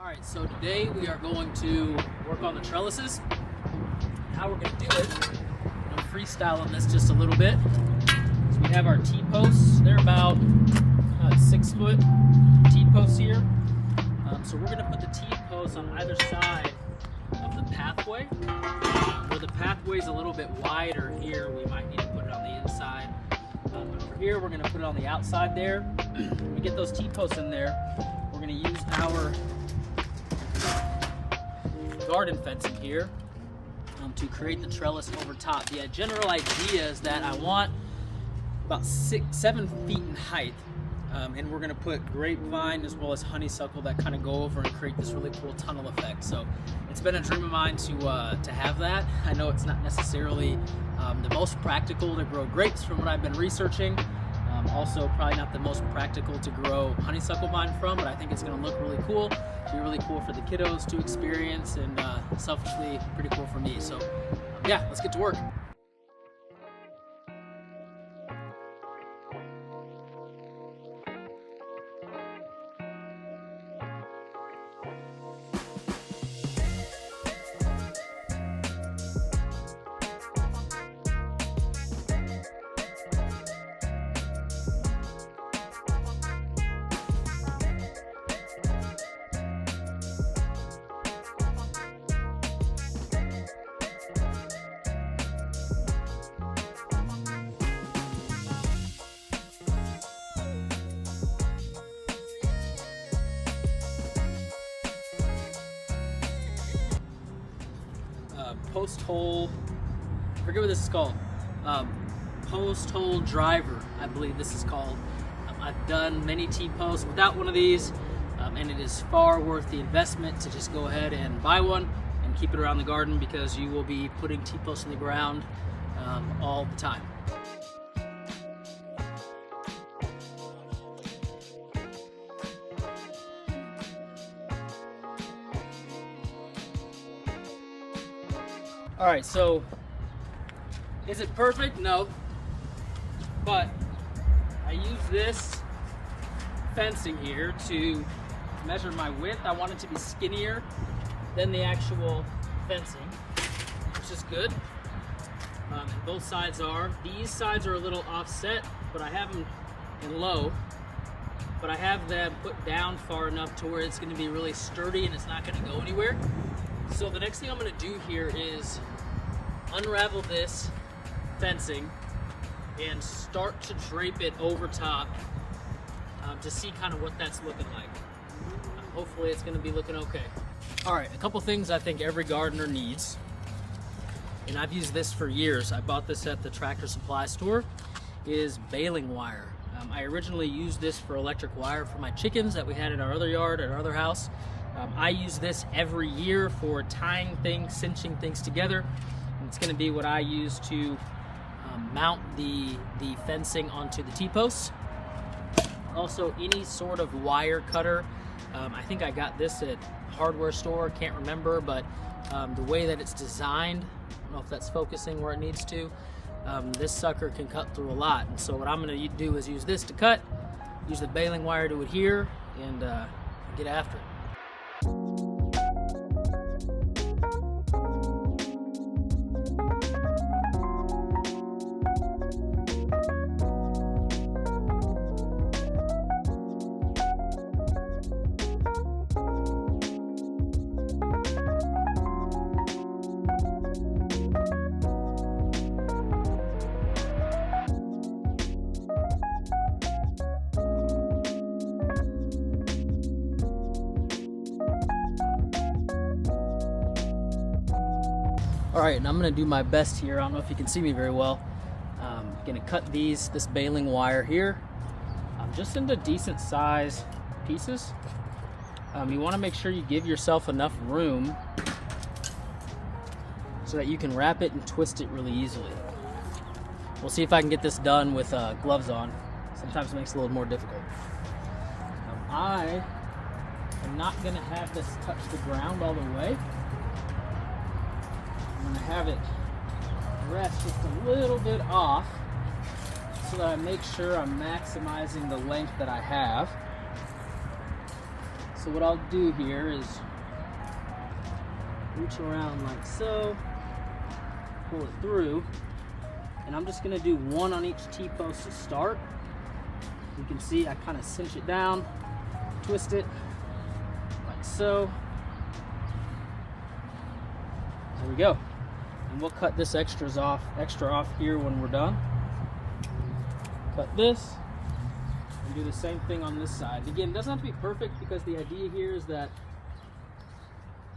Alright, so today we are going to work on the trellises. How we're going to do it, I'm freestyling this just a little bit. So we have our T-posts, they're about 6 foot T-posts here. So we're going to put the T-posts on either side of the pathway. Where the pathway is a little bit wider here, we might need to put it on the inside. But over here, we're going to put it on the outside there. When we get those T-posts in there, we're going to use our garden fencing here to create the trellis over top. The general idea is that I want about 7 feet in height, and we're going to put grapevine as well as honeysuckle that kind of go over and create this really cool tunnel effect. So it's been a dream of mine to have that. I know it's not necessarily the most practical to grow grapes from what I've been researching. Also probably not the most practical to grow honeysuckle vine from, but I think it's going to look really cool. Be really cool for the kiddos to experience, and selfishly pretty cool for me. So yeah, let's get to work. Post hole, I forget what this is called. Post hole driver, I believe this is called. I've done many T-posts without one of these, and it is far worth the investment to just go ahead and buy one and keep it around the garden, because you will be putting T-posts in the ground all the time. All right, so is it perfect? No, but I use this fencing here to measure my width. I want it to be skinnier than the actual fencing, which is good. And both sides are. These sides are a little offset, but I have them in low, but I have them put down far enough to where it's going to be really sturdy and it's not going to go anywhere. So the next thing I'm going to do here is unravel this fencing and start to drape it over top to see kind of what that's looking like. Hopefully it's going to be looking okay. All right, a couple things I think every gardener needs, and I've used this for years. I bought this at the Tractor Supply store, is baling wire. I originally used this for electric wire for my chickens that we had in our other yard, at our other house. I use this every year for tying things, cinching things together. It's going to be what I use to mount the fencing onto the T-posts. Also, any sort of wire cutter. I think I got this at a hardware store, can't remember, but the way that it's designed, I don't know if that's focusing where it needs to, this sucker can cut through a lot. And so what I'm going to do is use this to cut, use the baling wire to adhere, and get after it. All right, and I'm gonna do my best here. I don't know if you can see me very well. I'm gonna cut this baling wire here just into decent size pieces. You wanna make sure you give yourself enough room so that you can wrap it and twist it really easily. We'll see if I can get this done with gloves on. Sometimes it makes it a little more difficult. I am not gonna have this touch the ground all the way. I'm going to have it rest just a little bit off so that I make sure I'm maximizing the length that I have. So So what I'll do here is reach around like so, pull it through, and I'm just gonna do one on each T-post to start. You can see I kind of cinch it down, twist it like so. There we go. And we'll cut this extra off here when we're done. Cut this and do the same thing on this side. Again, it doesn't have to be perfect because the idea here is that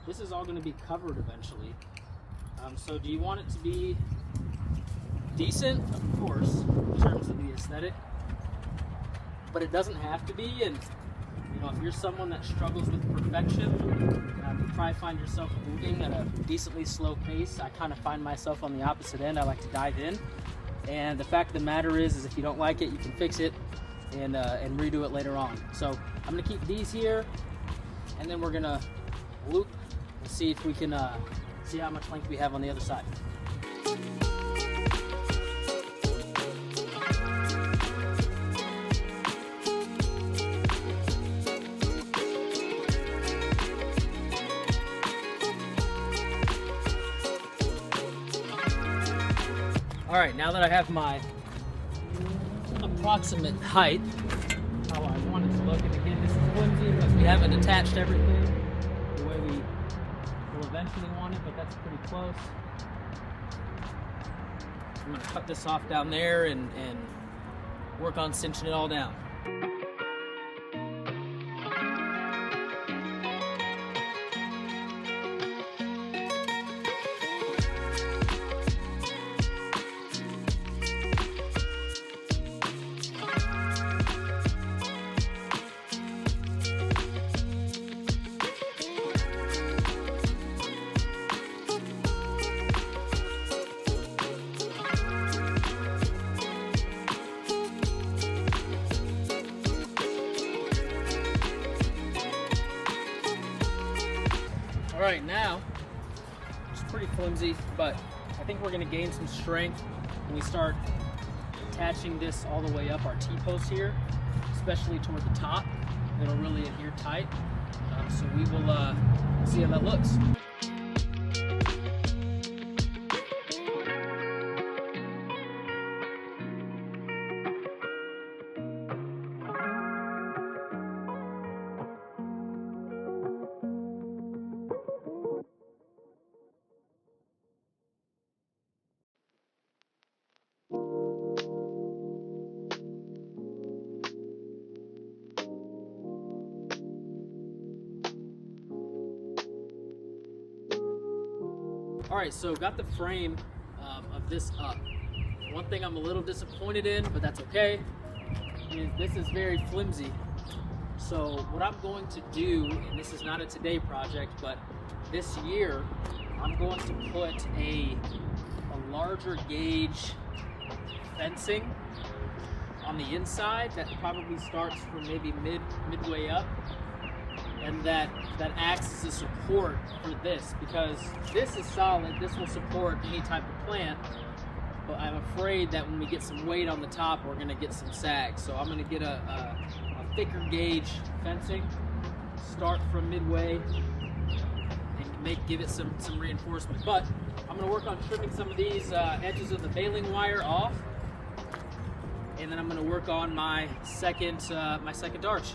this is all going to be covered eventually. So do you want it to be decent? Of course, in terms of the aesthetic. But it doesn't have to be. And you know, if you're someone that struggles with perfection, you probably find yourself moving at a decently slow pace. I kind of find myself on the opposite end. I like to dive in. And the fact of the matter is if you don't like it, you can fix it and redo it later on. So I'm gonna keep these here, and then we're gonna loop and see if we can see how much length we have on the other side. All right, now that I have my approximate height, how I want it to look, and again, this is flimsy because we haven't attached everything the way we will eventually want it, but that's pretty close. I'm gonna cut this off down there and work on cinching it all down. All right, now it's pretty flimsy, but I think we're gonna gain some strength when we start attaching this all the way up our T-post here, especially toward the top. It'll really adhere tight. So we will see how that looks. All right, so got the frame of this up. One thing I'm a little disappointed in, but that's okay, is this is very flimsy. So what I'm going to do, and this is not a today project, but this year, I'm going to put a larger gauge fencing on the inside that probably starts from maybe midway up, and that acts as a support for this, because this is solid. This will support any type of plant, but I'm afraid that when we get some weight on the top, we're gonna get some sag. So I'm gonna get a thicker gauge fencing, start from midway, and give it some reinforcement. But I'm gonna work on trimming some of these edges of the baling wire off, and then I'm gonna work on my second arch.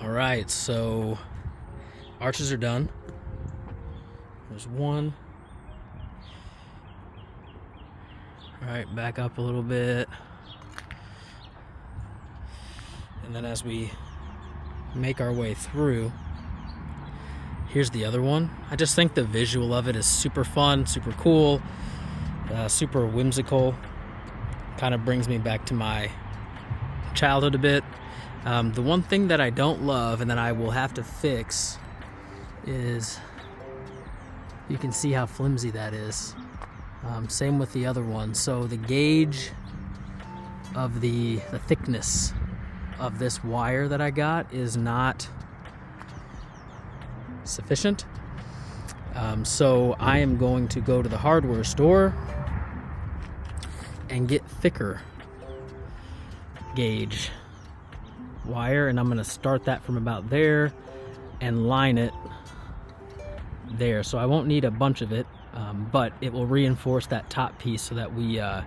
All right, so arches are done. There's one. All right, back up a little bit. And then as we make our way through, here's the other one. I just think the visual of it is super fun, super cool, super whimsical. Kind of brings me back to my childhood a bit. The one thing that I don't love and that I will have to fix is, you can see how flimsy that is. Same with the other one. So the gauge of the thickness of this wire that I got is not sufficient. So I am going to go to the hardware store and get thicker gauge wire, and I'm going to start that from about there and line it there. So I won't need a bunch of it, but it will reinforce that top piece so that we're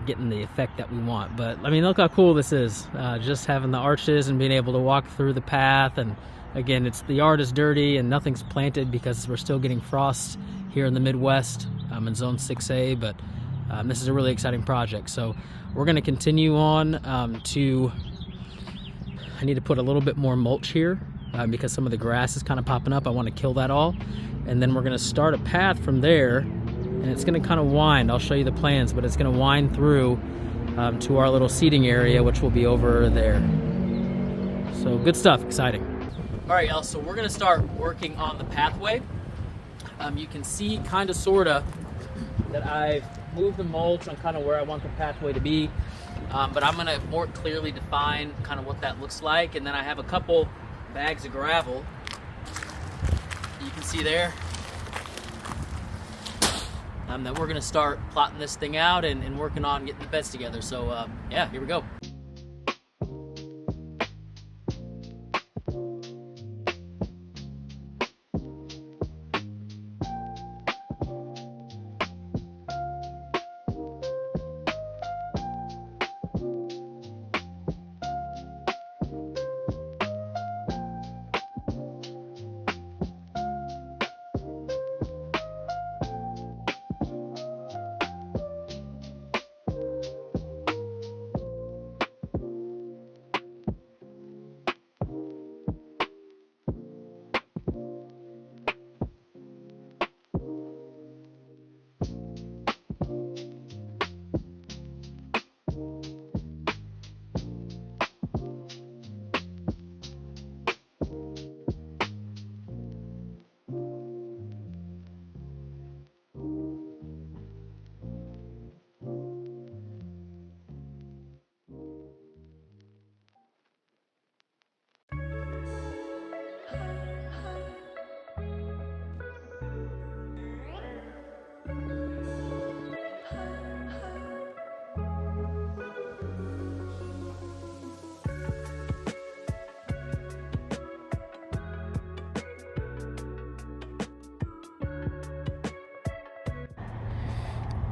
getting the effect that we want. But I mean, look how cool this is, just having the arches and being able to walk through the path. And again, the yard is dirty and nothing's planted because we're still getting frost here in the Midwest, in zone 6A, but this is a really exciting project. So we're going to continue on I need to put a little bit more mulch here because some of the grass is kind of popping up. I want to kill that all, and then we're going to start a path from there, and it's going to kind of wind. I'll show you the plans, but it's going to wind through to our little seating area, which will be over there. So good stuff, exciting. All right, y'all, so we're going to start working on the pathway. You can see kind of sort of that I've moved the mulch on kind of where I want the pathway to be, but I'm going to more clearly define kind of what that looks like. And then I have a couple bags of gravel you can see there that we're going to start plotting this thing out and working on getting the beds together. So yeah, here we go.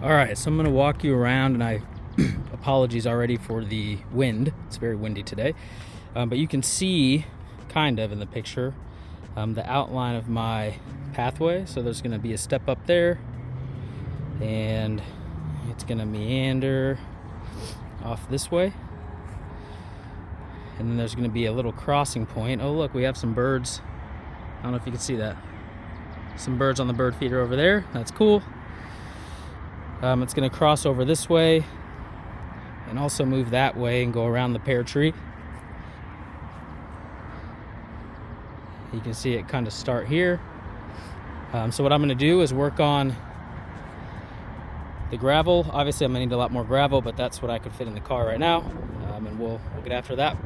All right, so I'm gonna walk you around, and apologies already for the wind. It's very windy today, but you can see kind of in the picture the outline of my pathway. So there's gonna be a step up there, and it's gonna meander off this way. And then there's gonna be a little crossing point. Oh look, we have some birds. I don't know if you can see that. Some birds on the bird feeder over there, that's cool. It's going to cross over this way and also move that way and go around the pear tree. You can see it kind of start here. So what I'm going to do is work on the gravel. Obviously I'm going to need a lot more gravel, but that's what I could fit in the car right now, and we'll get after that.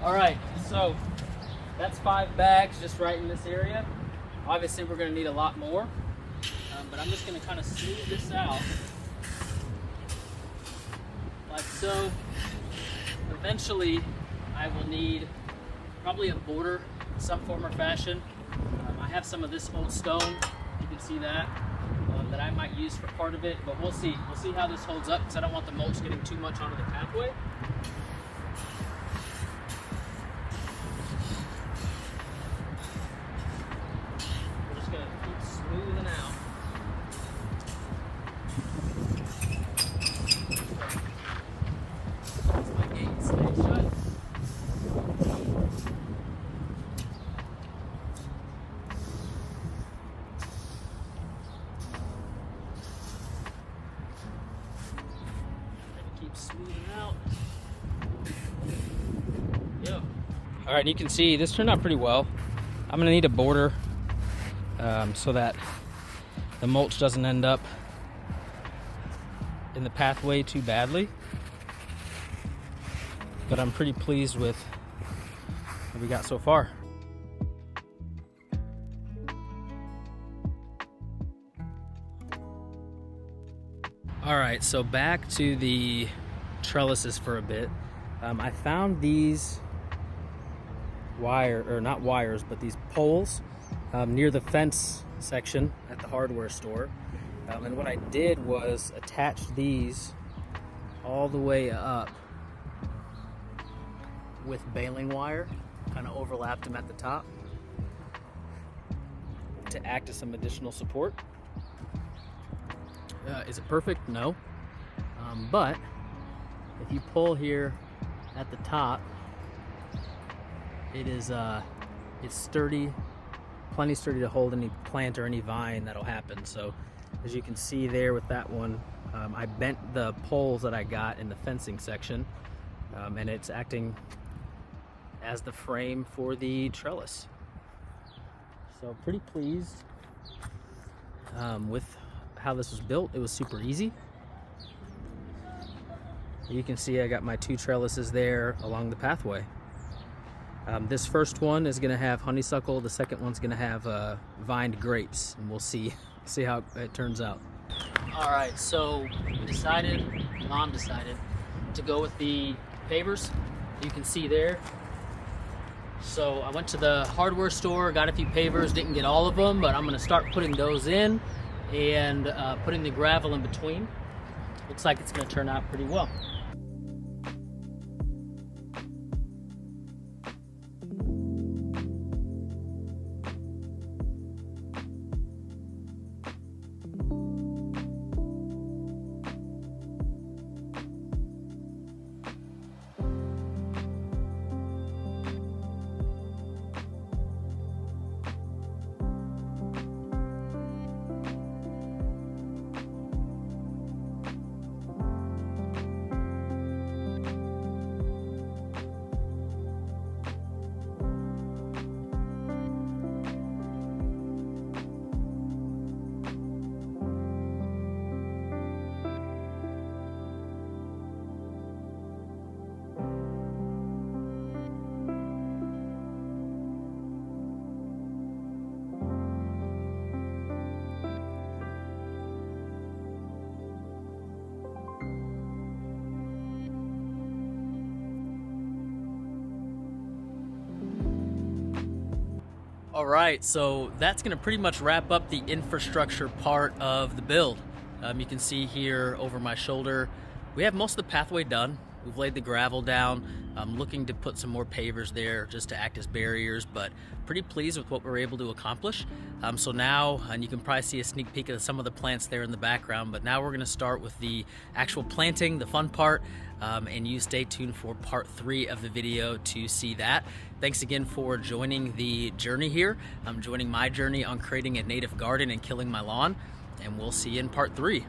All right, so that's 5 bags just right in this area. Obviously we're gonna need a lot more, but I'm just gonna kind of smooth this out like so. Eventually I will need probably a border in some form or fashion. I have some of this old stone, you can see that, that I might use for part of it, but we'll see. We'll see how this holds up because I don't want the mulch getting too much onto the pathway. We're just gonna keep smoothing out. That's my gate, stay shut. Smoothing out. Yep. All right, you can see this turned out pretty well. I'm gonna need a border so that the mulch doesn't end up in the pathway too badly. But I'm pretty pleased with what we got so far. All right, so back to the trellises for a bit. I found these not wires, but these poles near the fence section at the hardware store. And what I did was attach these all the way up with baling wire, kind of overlapped them at the top to act as some additional support. Is it perfect? No. But if you pull here at the top, it is it's sturdy, plenty sturdy to hold any plant or any vine that'll happen. So as you can see there with that one, I bent the poles that I got in the fencing section, and it's acting as the frame for the trellis. So pretty pleased with how this was built. It was super easy. You can see I got my 2 trellises there along the pathway. This first one is gonna have honeysuckle, the second one's gonna have vined grapes, and we'll see how it turns out. All right, so Mom decided to go with the pavers. You can see there. So I went to the hardware store, got a few pavers, didn't get all of them, but I'm gonna start putting those in and putting the gravel in between. Looks like it's gonna turn out pretty well. All right, so that's gonna pretty much wrap up the infrastructure part of the build. You can see here over my shoulder, we have most of the pathway done. We've laid the gravel down. I'm looking to put some more pavers there just to act as barriers, but pretty pleased with what we're able to accomplish. So now, and you can probably see a sneak peek of some of the plants there in the background, but now we're gonna start with the actual planting, the fun part, and you stay tuned for part 3 of the video to see that. Thanks again for joining the journey here. I'm joining my journey on creating a native garden and killing my lawn, and we'll see you in part 3.